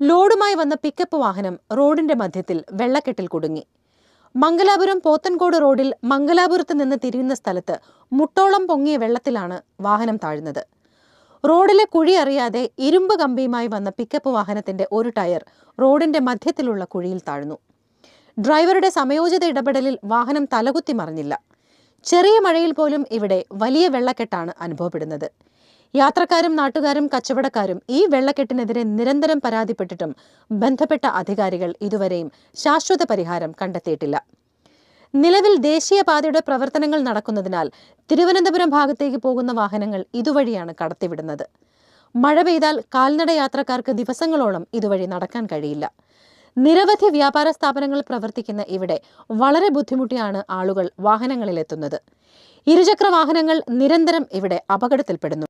ലോഡുമായി വന്ന പിക്കപ്പ് വാഹനം റോഡിന്റെ മധ്യത്തിൽ വെള്ളക്കെട്ടിൽ കുടുങ്ങി. മംഗലാപുരം പോത്തൻകോട് റോഡിൽ മംഗലാപുരത്ത് നിന്ന് തിരിയുന്ന സ്ഥലത്ത് മുട്ടോളം പൊങ്ങിയ വെള്ളത്തിലാണ് വാഹനം താഴ്ന്നത്. റോഡിലെ കുഴി അറിയാതെ ഇരുമ്പ് കമ്പിയുമായി വന്ന പിക്കപ്പ് വാഹനത്തിന്റെ ഒരു ടയർ റോഡിന്റെ മധ്യത്തിലുള്ള കുഴിയിൽ താഴ്ന്നു. ഡ്രൈവറുടെ സമയോചിത ഇടപെടലിൽ വാഹനം തലകുത്തി മറിഞ്ഞില്ല. ചെറിയ മഴയിൽ പോലും ഇവിടെ വലിയ വെള്ളക്കെട്ടാണ് അനുഭവപ്പെടുന്നത്. യാത്രക്കാരും നാട്ടുകാരും കച്ചവടക്കാരും ഈ വെള്ളക്കെട്ടിനെതിരെ നിരന്തരം പരാതിപ്പെട്ടിട്ടും ബന്ധപ്പെട്ട അധികാരികൾ ഇതുവരെയും ശാശ്വത പരിഹാരം കണ്ടെത്തിയിട്ടില്ല. നിലവിൽ ദേശീയപാതയുടെ പ്രവർത്തനങ്ങൾ നടക്കുന്നതിനാൽ തിരുവനന്തപുരം ഭാഗത്തേക്ക് പോകുന്ന വാഹനങ്ങൾ ഇതുവഴിയാണ് കടത്തിവിടുന്നത്. മഴ പെയ്താൽ കാൽനട യാത്രക്കാർക്ക് ദിവസങ്ങളോളം ഇതുവഴി നടക്കാൻ കഴിയില്ല. നിരവധി വ്യാപാര സ്ഥാപനങ്ങൾ പ്രവർത്തിക്കുന്ന ഇവിടെ വളരെ ബുദ്ധിമുട്ടിയാണ് ആളുകൾ വാഹനങ്ങളിലെത്തുന്നത്. ഇരുചക്ര വാഹനങ്ങൾ നിരന്തരം ഇവിടെ അപകടത്തിൽപ്പെടുന്നു.